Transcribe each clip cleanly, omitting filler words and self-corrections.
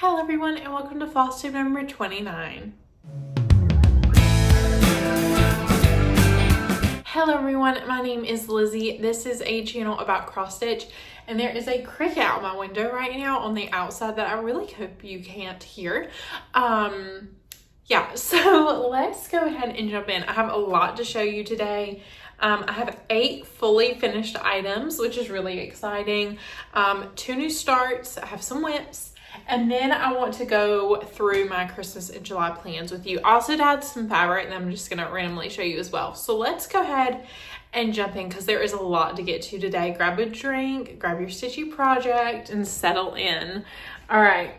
Hello everyone and welcome to Flosstube number 29. Hello everyone, my name is Lizzie. This is a channel about cross stitch and there is a cricket out my window right now on the outside that I really hope you can't hear. Yeah, so let's go ahead and jump in. I have a lot to show you today. I have 8 fully finished items, which is really exciting. 2 new starts, I have some WIPs, and then I want to go through my Christmas and July plans with you. I also add some fabric and I'm just gonna randomly show you as well. So let's go ahead and jump in because there is a lot to get to today. Grab a drink, grab your stitchy project, and settle in. All right.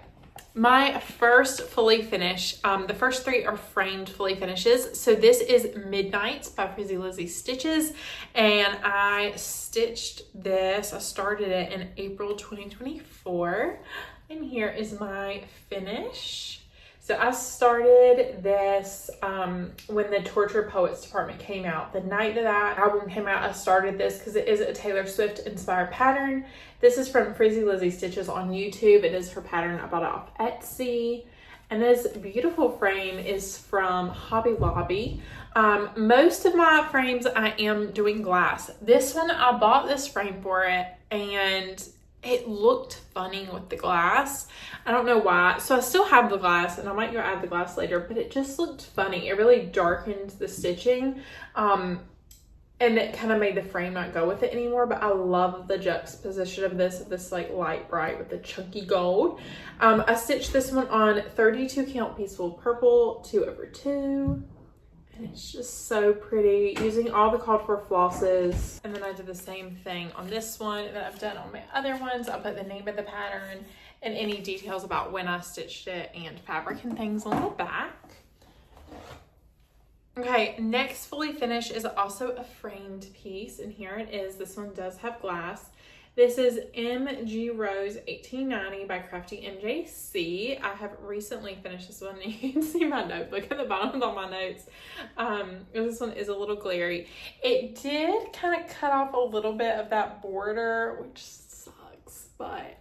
My first fully finished, the first 3 are framed fully finishes. So this is Midnights by Frizzy Lizzy Stitches. And I stitched this, I started it in April 2024. And here is my finish. So I started this when the Torture Poets Department came out. The night that album came out, I started this because it is a Taylor Swift inspired pattern. This is from Frizzy Lizzy Stitches on YouTube. It is her pattern. I bought it off Etsy. And this beautiful frame is from Hobby Lobby. Most of my frames I am doing glass. This one, I bought this frame for it and it looked funny with the glass. I don't know why. So I still have the glass and I might go add the glass later, but it just looked funny. It really darkened the stitching. And it kind of made the frame not go with it anymore, but I love the juxtaposition of this like light bright with the chunky gold. I stitched this one on 32 count Peaceful Purple 2/2. And it's just so pretty, using all the called for flosses. And then I did the same thing on this one that I've done on my other ones. I'll put the name of the pattern and any details about when I stitched it and fabric and things on the back. Okay, next fully finished is also a framed piece, and here it is. This one does have glass. This is MG Rose 1890 by Crafty MJC. I have recently finished this one. You can see my notebook at the bottom of all my notes. This one is a little glary. It did kind of cut off a little bit of that border, which sucks, but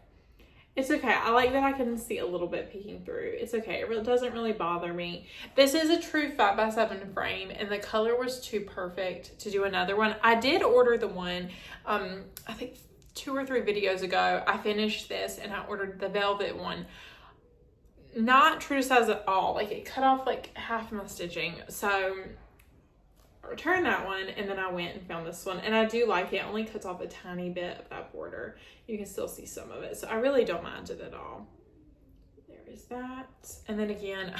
it's okay. I like that I can see a little bit peeking through. It's okay. It really doesn't really bother me. This is a true 5x7 frame, and the color was too perfect to do another one. I did order the one, I think 2 or 3 videos ago. I finished this and I ordered the velvet one. Not true to size at all. Like, it cut off like half my stitching. So I returned that one and then I went and found this one. And I do like it. It only cuts off a tiny bit of that border. You can still see some of it. So I really don't mind it at all. There is that. And then again,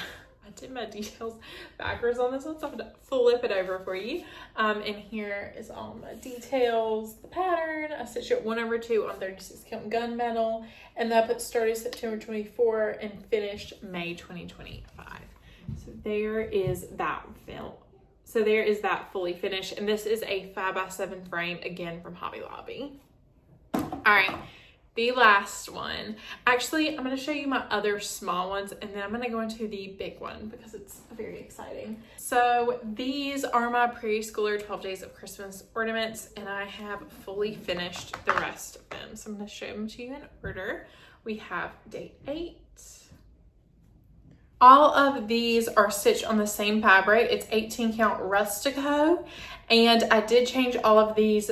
I did my details backwards on this one, so I'm gonna flip it over for you. And here is all my details, the pattern. I stitched it 1/2 on 36 count gunmetal, and then I put started September 24 and finished May 2025. So there is that fully finished, and this is a 5x7 frame, again from Hobby Lobby. All right. The last one. Actually, I'm going to show you my other small ones and then I'm going to go into the big one because it's very exciting. So these are my Prairie Schooler 12 Days of Christmas ornaments and I have fully finished the rest of them. So I'm going to show them to you in order. We have day 8. All of these are stitched on the same fabric. It's 18 count Rustico, and I did change all of these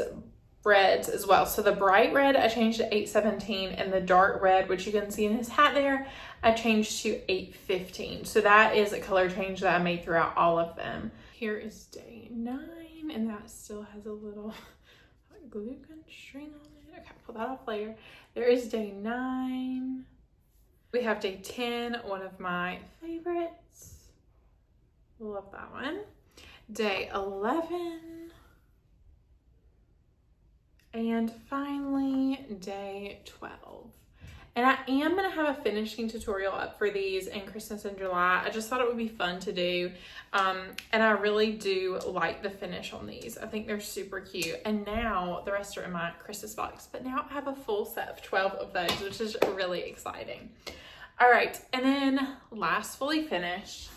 reds as well. So the bright red I changed to 817, and the dark red, which you can see in his hat there, I changed to 815. So that is a color change that I made throughout all of them. Here is day 9, and that still has a little glue gun string on it. Okay, pull that off later. There is day 9. We have day 10, one of my favorites. Love that one. Day 11. And finally, day 12. And I am going to have a finishing tutorial up for these in Christmas and July. I just thought it would be fun to do. And I really do like the finish on these. I think they're super cute. And now the rest are in my Christmas box. But now I have a full set of 12 of those, which is really exciting. All right. And then last fully finished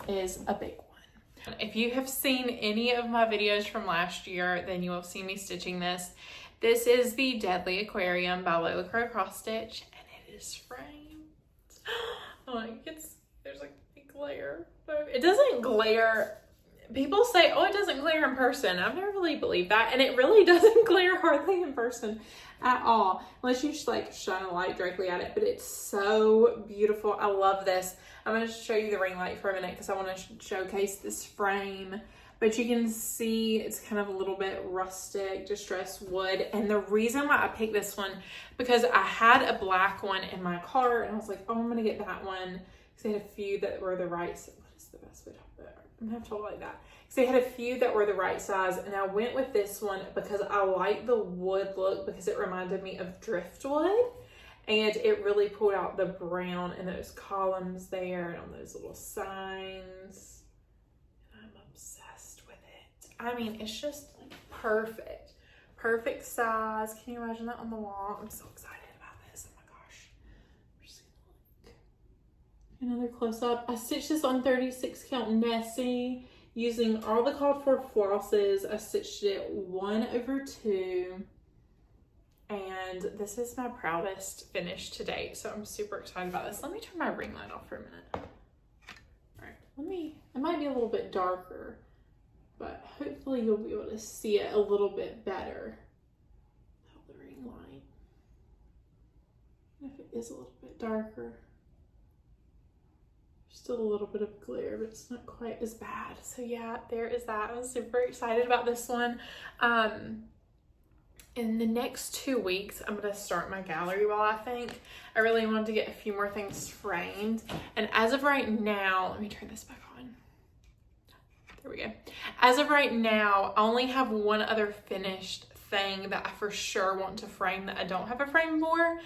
is a big one. If you have seen any of my videos from last year, then you will see me stitching this. This is the Deadly Aquarium by Lola Crow cross stitch, and it is framed. like there's like a glare. It doesn't glare. People say, oh, it doesn't glare in person. I've never really believed that. And it really doesn't glare hardly in person at all. Unless you just like shine a light directly at it. But it's so beautiful. I love this. I'm going to show you the ring light for a minute because I want to showcase this frame. But you can see it's kind of a little bit rustic, distressed wood. And the reason why I picked this one, because I had a black one in my car. And I was like, oh, I'm going to get that one. Because I had a few that were the right size. What is the best way to put it? I'm gonna have to hold it like that. So I had a few that were the right size, and I went with this one because I like the wood look because it reminded me of driftwood, and it really pulled out the brown in those columns there and on those little signs. And I'm obsessed with it. I mean, it's just like perfect size. Can you imagine that on the wall? I'm so excited about this. Oh my gosh. I'm just gonna look. Another close up. I stitched this on 36 count Nessie using all the called for flosses. I stitched it 1/2, and this is my proudest finish to date. So I'm super excited about this. Let me turn my ring light off for a minute. All right, it might be a little bit darker, but hopefully you'll be able to see it a little bit better. The ring light. If it is a little bit darker. Still a little bit of glare, but it's not quite as bad. So yeah, there is that. I was super excited about this one. In the next 2 weeks, I'm going to start my gallery wall, I think. I really wanted to get a few more things framed. And as of right now, let me turn this back on. There we go. As of right now, I only have one other finished thing that I for sure want to frame that I don't have a frame for.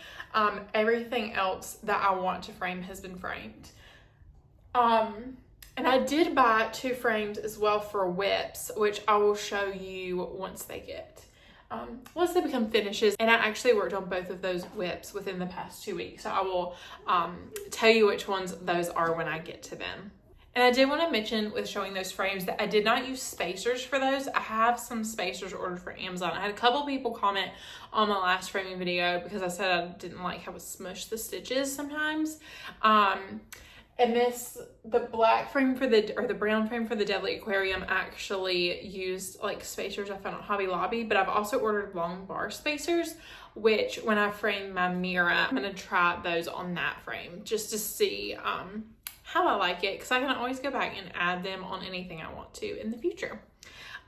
Everything else that I want to frame has been framed. And I did buy 2 frames as well for WIPs, which I will show you once they become finishes. And I actually worked on both of those WIPs within the past 2 weeks. So I will tell you which ones those are when I get to them. And I did want to mention with showing those frames that I did not use spacers for those. I have some spacers ordered for Amazon. I had a couple people comment on my last framing video because I said I didn't like how it smushed the stitches sometimes. And the black frame or the brown frame for the Deadly Aquarium actually used like spacers I found on Hobby Lobby, but I've also ordered long bar spacers, which when I frame my mirror, I'm gonna try those on that frame just to see how I like it, because I can always go back and add them on anything I want to in the future.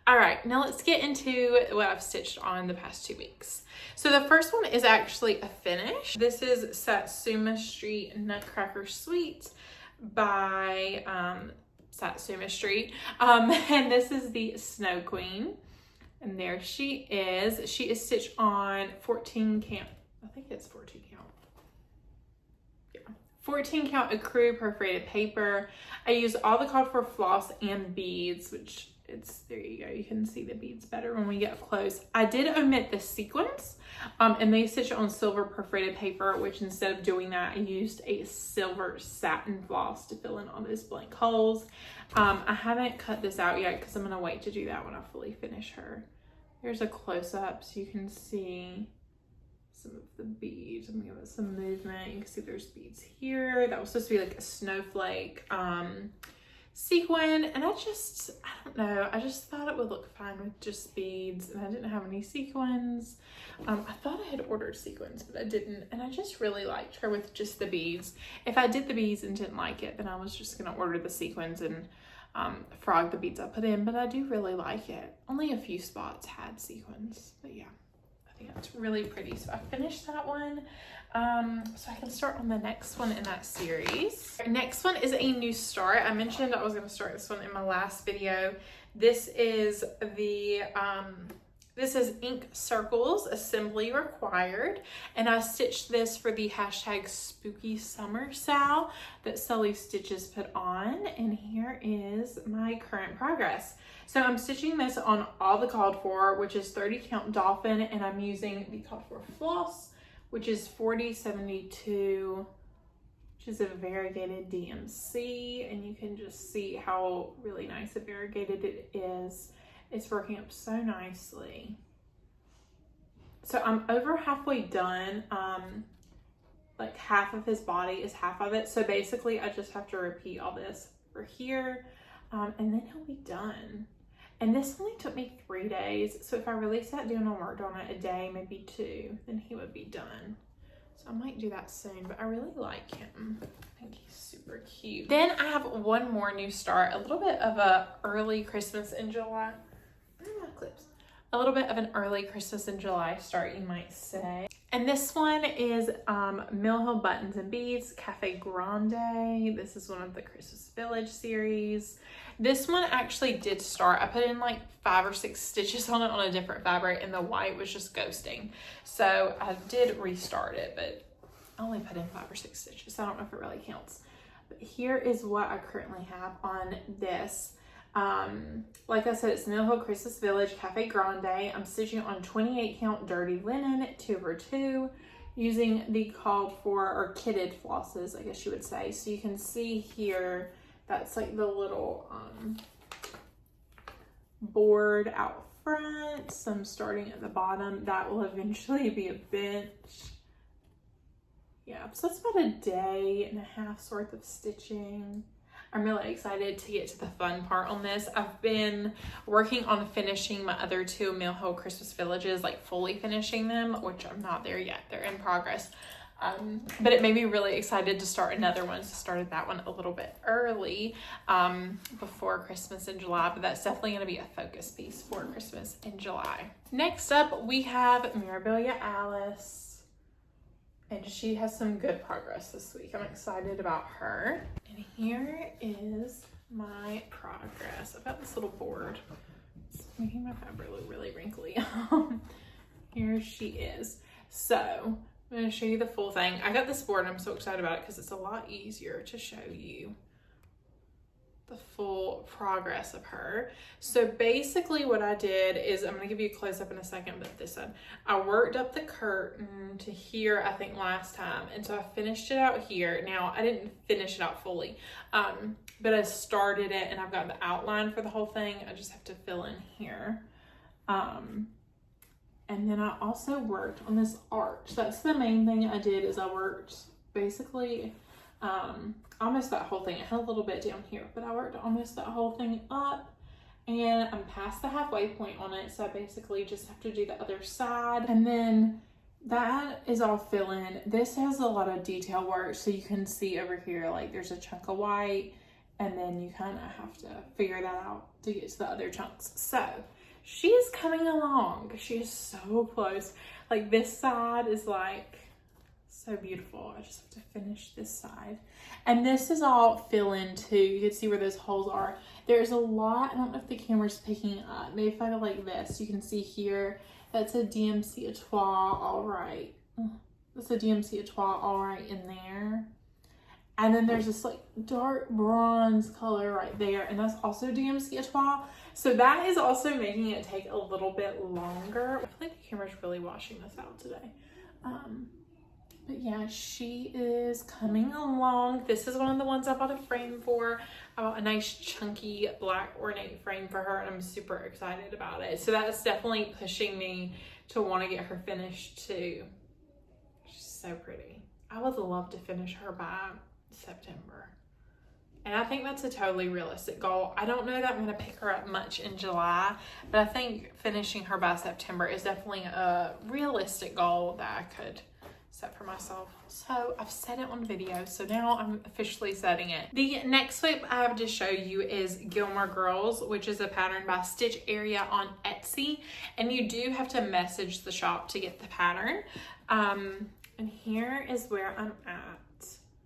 All right, now let's get into what I've stitched on the past 2 weeks. So the first one is actually a finish. This is Satsuma Street Nutcracker Suite by Satsuma Street. And this is the Snow Queen. And there she is. She is stitched on 14 count. I think it's 14 count. Yeah. 14 count ecru perforated paper. I used all the called for floss and beads, which there you go. You can see the beads better when we get up close. I did omit the sequins, and they stitched on silver perforated paper, which instead of doing that, I used a silver satin floss to fill in all those blank holes. I haven't cut this out yet because I'm gonna wait to do that when I fully finish her. Here's a close-up so you can see some of the beads. I'm gonna give it some movement. You can see there's beads here. That was supposed to be like a snowflake sequin, and I don't know, I just thought it would look fine with just beads, and I didn't have any sequins. I thought I had ordered sequins, but I didn't, and I just really liked her with just the beads. If I did the beads and didn't like it, then I was just gonna order the sequins and frog the beads I put in, but I do really like it. Only a few spots had sequins, but yeah, I think that's really pretty. So I finished that one. So I can start on the next one in that series. Our next one is a new start. I mentioned I was going to start this one in my last video. This is this is ink circles, assembly required, and I stitched this for the hashtag spooky summer sale that Sully Stitches put on, and here is my current progress. So I'm stitching this on all the called for, which is 30 count dolphin, and I'm using the called for floss, which is 4072, which is a variegated DMC, and you can just see how really nice and variegated it is. It's working up so nicely. So I'm over halfway done. like half of his body is half of it. So basically I just have to repeat all this for here, and then he'll be done. And this only took me 3 days. So if I really sat down and worked on it a day, maybe 2, then he would be done. So I might do that soon, but I really like him. I think he's super cute. Then I have one more new start, a little bit of a early Christmas in July. Clips. A little bit of an early Christmas in July start, you might say. And this one is Mill Hill Buttons and Beads, Cafe Grande. This is one of the Christmas Village series. This one actually did start. I put in like 5 or 6 stitches on it on a different fabric, and the white was just ghosting. So I did restart it, but I only put in 5 or 6 stitches. So I don't know if it really counts. But here is what I currently have on this. Like I said, it's Mill Hill Christmas Village Cafe Grande. I'm stitching on 28 count dirty linen 2x2 using the called for or kitted flosses, I guess you would say. So you can see here, that's like the little board out front. So I'm starting at the bottom. That will eventually be a bench. Yeah, so it's about a day and a half's worth of stitching. I'm really excited to get to the fun part on this. I've been working on finishing my other 2 Mill Hill Christmas Villages, like fully finishing them, which I'm not there yet. They're in progress. But it made me really excited to start another one. So I started that one a little bit early before Christmas in July, but that's definitely going to be a focus piece for Christmas in July. Next up, we have Mirabilia Alice. And she has some good progress this week. I'm excited about her. And here is my progress. I've got this little board. It's making my fabric look really wrinkly. Here she is. So I'm going to show you the full thing. I got this board and I'm so excited about it because it's a lot easier to show you the full progress of her. So basically what I did is, I'm going to give you a close up in a second, but this one, I worked up the curtain to here, I think last time. And so I finished it out here. Now I didn't finish it out fully, but I started it and I've got the outline for the whole thing. I just have to fill in here. And then I also worked on this arch. That's the main thing I did, is I worked basically almost that whole thing. It had a little bit down here, but I worked almost that whole thing up, and I'm past the halfway point on it. So I basically just have to do the other side, and then that is all fill in. This has a lot of detail work, so you can see over here, like there's a chunk of white, and then you kind of have to figure that out to get to the other chunks. So she is coming along. She is so close. Like this side is like so beautiful. I just have to finish this side. And this is all fill in too. You can see where those holes are. There's a lot, I don't know if the camera's picking up. Maybe if I go like this, you can see here, that's a DMC Etoile, all right. That's a DMC Etoile, all right, in there. And then there's this like dark bronze color right there, and that's also DMC Etoile. So that is also making it take a little bit longer. I feel like the camera's really washing this out today. But yeah, she is coming along. This is one of the ones I bought a frame for. I bought a nice chunky black ornate frame for her, and I'm super excited about it. So that's definitely pushing me to want to get her finished too. She's so pretty. I would love to finish her by September. And I think that's a totally realistic goal. I don't know that I'm going to pick her up much in July, but I think finishing her by September is definitely a realistic goal that I could set for myself. So I've set it on video, so now I'm officially setting it. The next WIP I have to show you is Gilmore Girls, which is a pattern by Stitch Area on Etsy, and you do have to message the shop to get the pattern. And here is where I'm at.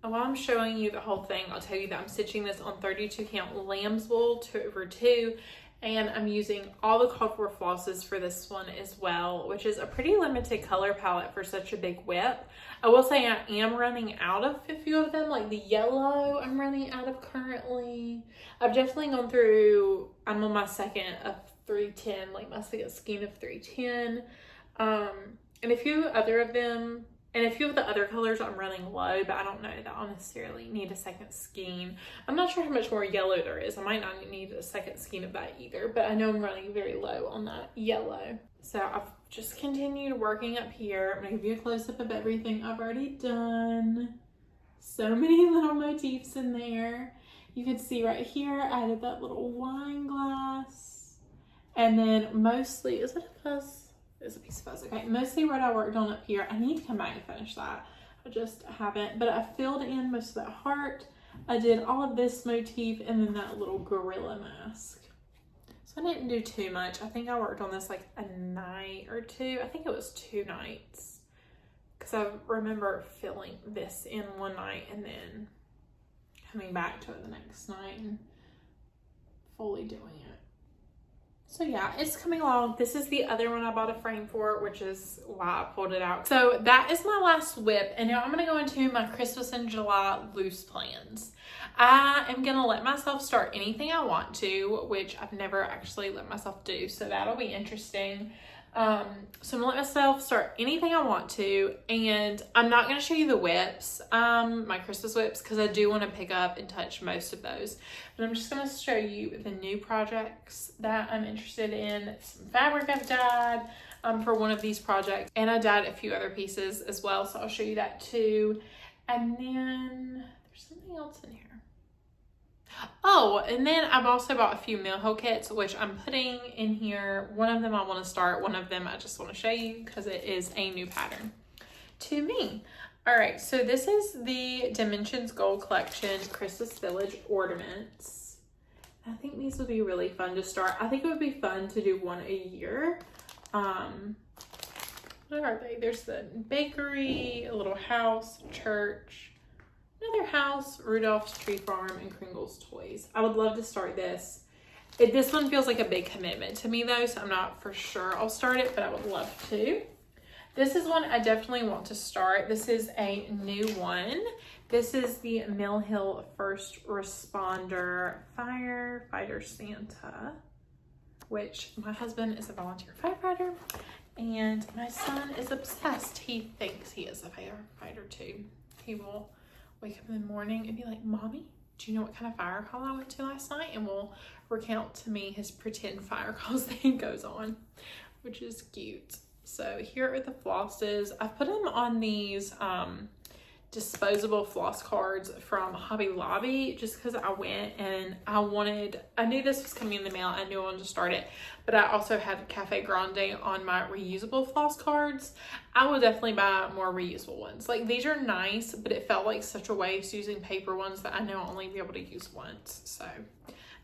While I'm showing you the whole thing, I'll tell you that I'm stitching this on 32 count lamb's wool 2/2, and I'm using all the called for flosses for this one as well, which is a pretty limited color palette for such a big WIP. I will say I am running out of a few of them, like the yellow I'm running out of currently. I've definitely gone through, I'm on my second of 310, like my second skein of 310. And a few other of them, And a few of the other colors I'm running low, but I don't know that I'll necessarily need a second skein. I'm not sure how much more yellow there is. I might not need a second skein of that either, but I know I'm running very low on that yellow. So I've just continued working up here. I'm gonna give you a close-up of everything I've already done. So many little motifs in there. You can see right here, I added that little wine glass. And then mostly, is it a fuzz? It's a piece of fuzz. Okay, mostly what I worked on up here. I need to come back and finish that. I just haven't, but I filled in most of that heart. I did all of this motif and then that little gorilla mask. So I didn't do too much. I think I worked on this like a night or two. I think it was 2 nights. Because I remember filling this in one night and then coming back to it the next night and fully doing it. So yeah, it's coming along. This is the other one I bought a frame for, which is why I pulled it out. So that is my last WIP, and now I'm gonna go into my Christmas in July loose plans. I am gonna let myself start anything I want to, which I've never actually let myself do, so that'll be interesting. So I'm gonna let myself start anything I want to, and I'm not gonna show you the WIPs, my Christmas WIPs, because I do want to pick up and touch most of those. But I'm just gonna show you the new projects that I'm interested in. Some fabric I've dyed for one of these projects, and I dyed a few other pieces as well, so I'll show you that too. And then there's something else in here. Oh, and then I've also bought a few mill kits, which I'm putting in here. One of them I want to start, one of them I just want to show you because it is a new pattern to me. All right, so this is the Dimensions Gold Collection Christmas Village ornaments. I think these would be really fun to start. I think it would be fun to do one a year. What are they? There's the bakery, a little house, church, another house, Rudolph's Tree Farm, and Kringle's Toys. I would love to start this. This one feels like a big commitment to me though, so I'm not for sure I'll start it, but I would love to. This is one I definitely want to start. This is a new one. This is the Mill Hill First Responder Firefighter Santa, which my husband is a volunteer firefighter and my son is obsessed. He thinks he is a firefighter too. He will wake up in the morning and be like, "Mommy, do you know what kind of fire call I went to last night?" And will recount to me his pretend fire calls that he goes on, which is cute. So here are the flosses. I've put them on these disposable floss cards from Hobby Lobby just because I went and I knew this was coming in the mail. I knew I wanted to start it, but I also had Cafe Grande on my reusable floss cards. I will definitely buy more reusable ones. Like, these are nice, but it felt like such a waste using paper ones that I know I'll only be able to use once. So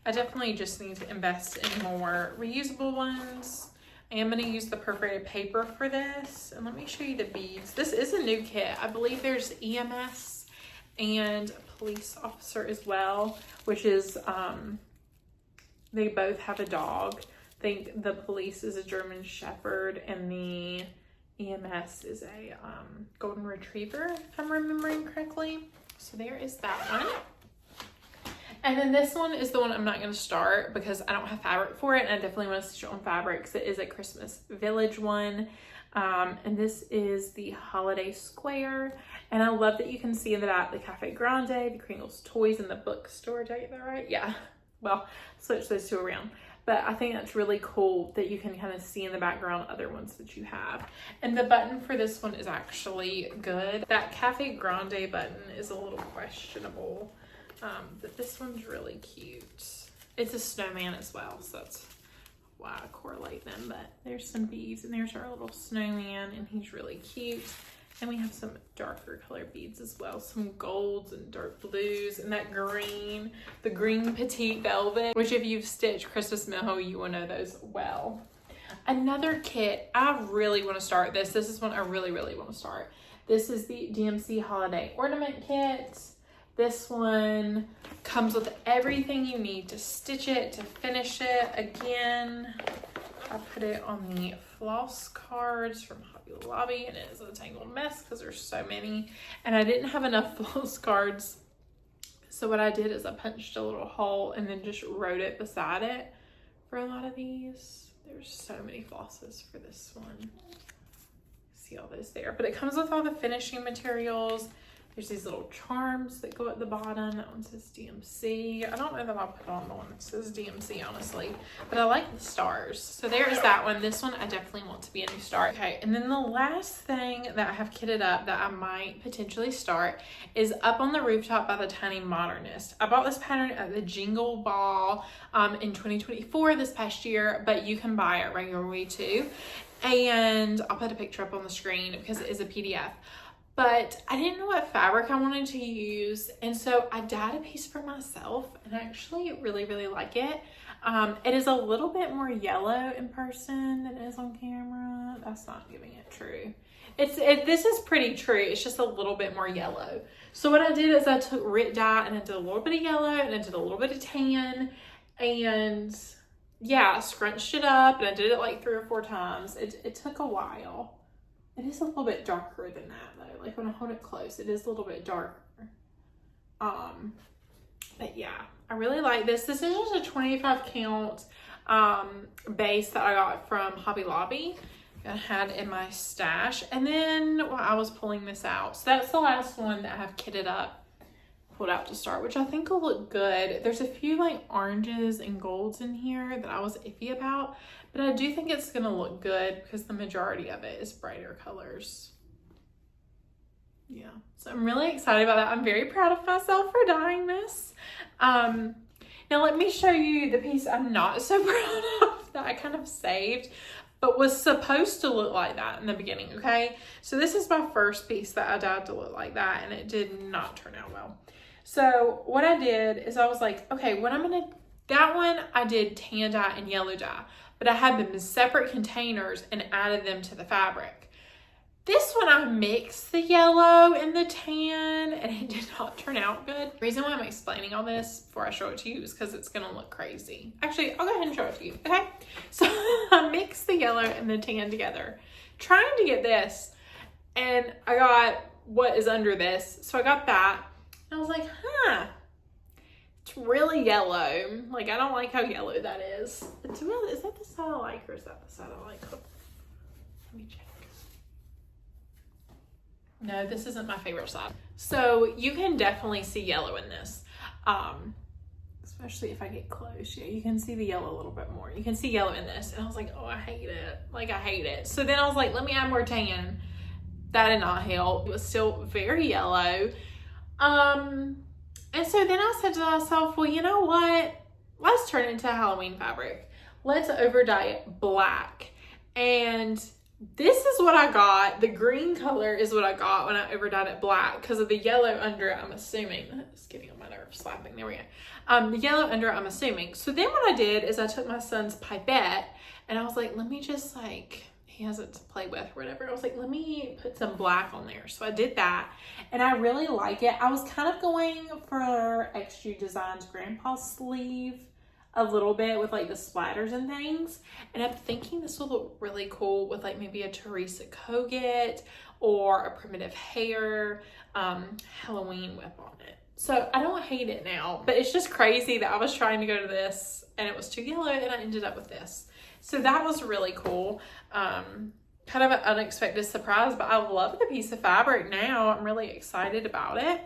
I definitely just need to invest in more reusable ones. I am going to use the perforated paper for this. And let me show you the beads. This is a new kit. I believe there's EMS and police officer as well, which is, they both have a dog. I think the police is a German Shepherd and the EMS is a golden retriever, if I'm remembering correctly. So there is that one. And then this one is the one I'm not going to start because I don't have fabric for it. And I definitely want to stitch it on fabric because it is a Christmas Village one. And this is the Holiday Square. And I love that you can see in the back the Cafe Grande, the Kringle's Toys, and the bookstore. Did I get that right? Yeah. Well, switch those two around. But I think that's really cool that you can kind of see in the background other ones that you have. And the button for this one is actually good. That Cafe Grande button is a little questionable. But this one's really cute. It's a snowman as well, so that's why I correlate them. But there's some beads, and there's our little snowman, and he's really cute. And we have some darker color beads as well, some golds and dark blues, and that green, the green petite velvet, which if you've stitched Christmas Mill, you will know those well. Another kit, I really want to start this. This is one I really, really want to start. This is the DMC Holiday Ornament Kit. This one comes with everything you need to stitch it, to finish it. Again, I put it on the floss cards from Hobby Lobby, and it is a tangled mess because there's so many. And I didn't have enough floss cards. So what I did is I punched a little hole and then just wrote it beside it for a lot of these. There's so many flosses for this one. see all those there. But it comes with all the finishing materials. There's these little charms that go at the bottom. That one says DMC. I don't know that I'll put on the one that says DMC, honestly. But I like the stars. So there is that one. This one I definitely want to be a new start. Okay, and then the last thing that I have kitted up that I might potentially start is Up on the Rooftop by the Tiny Modernist. I bought this pattern at the Jingle Ball in 2024, this past year, but you can buy it regularly too. And I'll put a picture up on the screen because it is a PDF. But I didn't know what fabric I wanted to use, and so I dyed a piece for myself, and I actually really, really like it. It is a little bit more yellow in person than it is on camera. That's not giving it true. This is pretty true. It's just a little bit more yellow. So what I did is I took RIT dye and I did a little bit of yellow and I did a little bit of tan, and yeah, I scrunched it up, and I did it like 3 or 4 times. It took a while. It is a little bit darker than that though. Like when I hold it close, it is a little bit darker. But yeah, I really like this. This is just a 25 count base that I got from Hobby Lobby. I had in my stash. And then while I was pulling this out, so that's the last one that I have kitted up, pulled out to start, which I think will look good. There's a few like oranges and golds in here that I was iffy about, but I do think it's gonna look good because the majority of it is brighter colors. Yeah, so I'm really excited about that. I'm very proud of myself for dyeing this. Now let me show you the piece I'm not so proud of that I kind of saved, but was supposed to look like that in the beginning, okay? So this is my first piece that I dyed to look like that, and it did not turn out well. So what I did is I was like, okay, that one I did tan dye and yellow dye, but I had them in separate containers and added them to the fabric. This one I mixed the yellow and the tan, and it did not turn out good. The reason why I'm explaining all this before I show it to you is because it's gonna look crazy. Actually, I'll go ahead and show it to you, okay? So I mixed the yellow and the tan together, trying to get this, and I got what is under this. So I got that. I was like, huh, it's really yellow. Like, I don't like how yellow that is. It's really, is that the side I like, or is that the side I like? Let me check. No, this isn't my favorite side. So you can definitely see yellow in this. Especially if I get close. Yeah, you can see the yellow a little bit more. You can see yellow in this. And I was like, oh, I hate it. Like, I hate it. So then I was like, let me add more tan. That did not help. It was still very yellow. And so then I said to myself, well, you know what? Let's turn it into Halloween fabric. Let's over dye it black. And this is what I got. The green color is what I got when I over dyed it black because of the yellow under it, I'm assuming. It's getting on my nerves, slapping. There we go. The yellow under it, I'm assuming. So then what I did is I took my son's pipette and I was like, let me just like, he has it to play with or whatever. I was like, let me put some black on there. So I did that and I really like it. I was kind of going for XG Designs grandpa's sleeve a little bit with like the splatters and things. And I'm thinking this will look really cool with like maybe a Teresa Koget or a Primitive Hair Halloween whip on it. So I don't hate it now, but it's just crazy that I was trying to go to this and it was too yellow and I ended up with this. So that was really cool. Kind of an unexpected surprise, but I love the piece of fabric now. I'm really excited about it.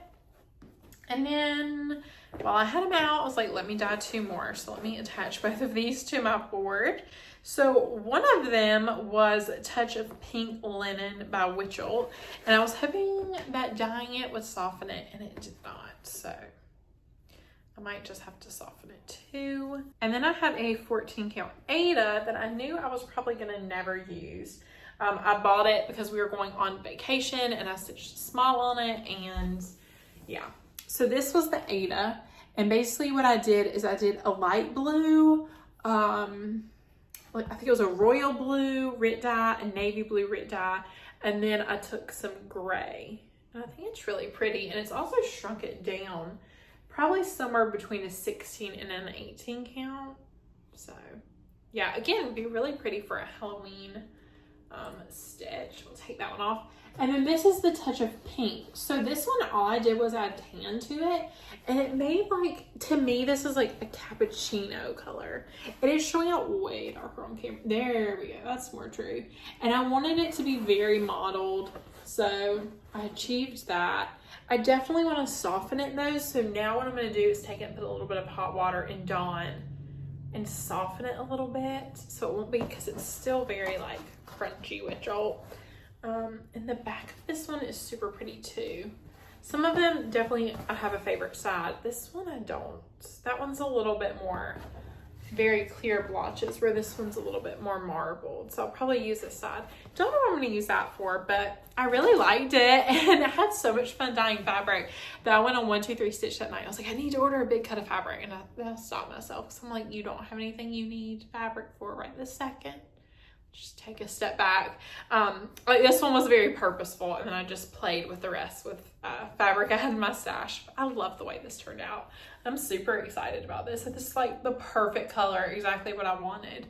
And then while I had them out, I was like, let me dye 2 more. So let me attach both of these to my board. So one of them was Touch of Pink Linen by Witchell. And I was hoping that dyeing it would soften it, and it did not. So I might just have to soften it too. And then I had a 14 count Aida that I knew I was probably gonna never use. I bought it because we were going on vacation and I stitched a small on it, and yeah. So this was the Aida, and basically what I did is I did a light blue, I think it was a royal blue RIT dye, a navy blue RIT dye, and then I took some gray. And I think it's really pretty, and it's also shrunk it down, probably somewhere between a 16 and an 18 count. So yeah, again, it'd be really pretty for a Halloween stitch. We'll take that one off. And then this is the touch of pink. So this one, all I did was add tan to it. And it made like, to me, this is like a cappuccino color. It is showing out way darker on camera. There we go. That's more true. And I wanted it to be very mottled. So I achieved that. I definitely want to soften it though. So now what I'm going to do is take it and put a little bit of hot water in Dawn and soften it a little bit. So it won't be, because it's still very like crunchy with Jolt. And the back of this one is super pretty too. Some of them definitely I have a favorite side. This one I don't. That one's a little bit more very clear blotches, where this one's a little bit more marbled. So I'll probably use this side. Don't know what I'm going to use that for, but I really liked it, and I had so much fun dyeing fabric that I went on 1 2 3 Stitch that night. I was like, I need to order a big cut of fabric, and I stopped myself because I'm like, you don't have anything you need fabric for right this second. Just take a step back. Like this one was very purposeful, and then I just played with the rest with fabric I had in my stash. I love the way this turned out. I'm super excited about this. This is like the perfect color, exactly what I wanted.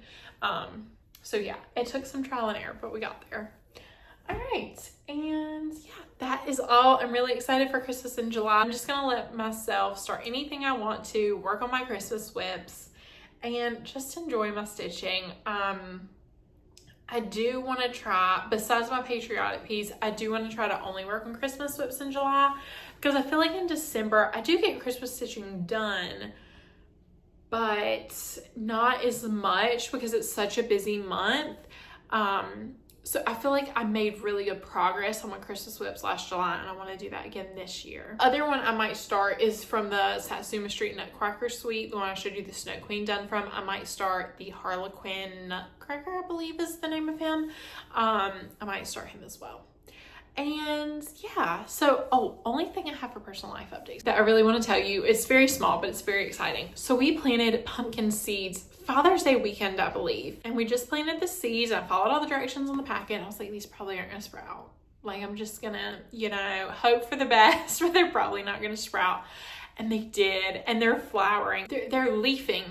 So yeah, it took some trial and error, but we got there. All right, and yeah, that is all. I'm really excited for Christmas in July. I'm just gonna let myself start anything I want to, work on my Christmas whips, and just enjoy my stitching. I do want to try, besides my patriotic piece, I do want to try to only work on Christmas whips in July, because I feel like in December I do get Christmas stitching done, but not as much because it's such a busy month. So I feel like I made really good progress on my Christmas whips last July, and I want to do that again this year. Other one I might start is from the Satsuma Street Nutcracker Suite, the one I showed you the Snow Queen done from. I might start the Harlequin Nutcracker, I believe is the name of him. I might start him as well. And yeah, so, only thing I have for personal life updates that I really want to tell you, it's very small, but it's very exciting. So we planted pumpkin seeds Father's Day weekend, I believe. And we just planted the seeds. I followed all the directions on the packet. I was like, these probably aren't gonna sprout. Like, I'm just gonna, you know, hope for the best, but they're probably not gonna sprout. And they did, and they're flowering. They're leafing.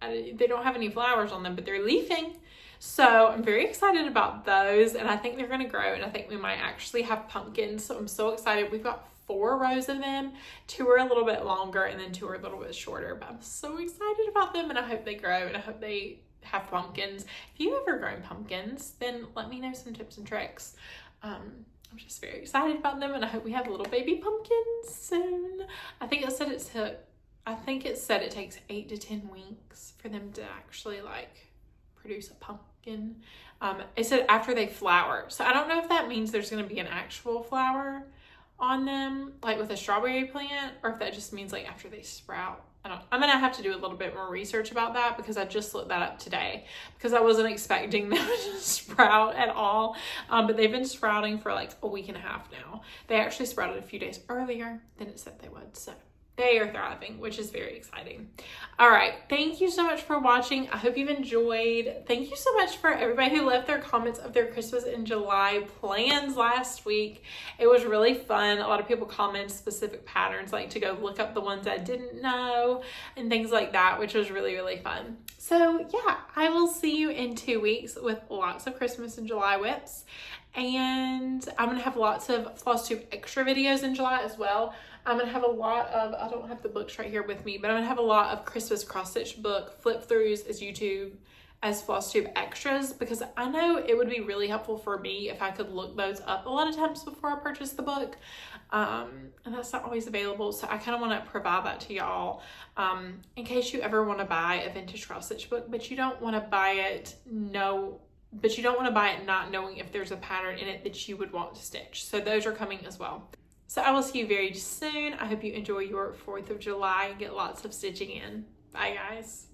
They don't have any flowers on them, but they're leafing. So I'm very excited about those, and I think they're gonna grow, and I think we might actually have pumpkins. So I'm so excited. We've got 4 rows of them. 2 are a little bit longer, and then 2 are a little bit shorter, but I'm so excited about them, and I hope they grow, and I hope they have pumpkins. If you've ever grown pumpkins, then let me know some tips and tricks. I'm just very excited about them, and I hope we have little baby pumpkins soon. I think it said it takes 8 to 10 weeks for them to actually like produce a pumpkin. It said after they flower. So I don't know if that means there's going to be an actual flower on them, like with a strawberry plant, or if that just means like after they sprout. I'm going to have to do a little bit more research about that, because I just looked that up today, because I wasn't expecting them to sprout at all. But they've been sprouting for like a week and a half now. They actually sprouted a few days earlier than it said they would. So they are thriving, which is very exciting. All right, thank you so much for watching. I hope you've enjoyed. Thank you so much for everybody who left their comments of their Christmas in July plans last week. It was really fun. A lot of people commented specific patterns, like to go look up the ones I didn't know and things like that, which was really, really fun. So yeah, I will see you in 2 weeks with lots of Christmas in July whips. And I'm going to have lots of Flosstube extra videos in July as well. I'm going to have a lot of, I don't have the books right here with me, but I'm going to have a lot of Christmas cross-stitch book flip-throughs as YouTube, as Flosstube extras, because I know it would be really helpful for me if I could look those up a lot of times before I purchase the book. And that's not always available. So I kind of want to provide that to y'all in case you ever want to buy a vintage cross-stitch book, but you don't want to buy it not knowing if there's a pattern in it that you would want to stitch. So those are coming as well. So I will see you very soon. I hope you enjoy your 4th of July and get lots of stitching in. Bye guys.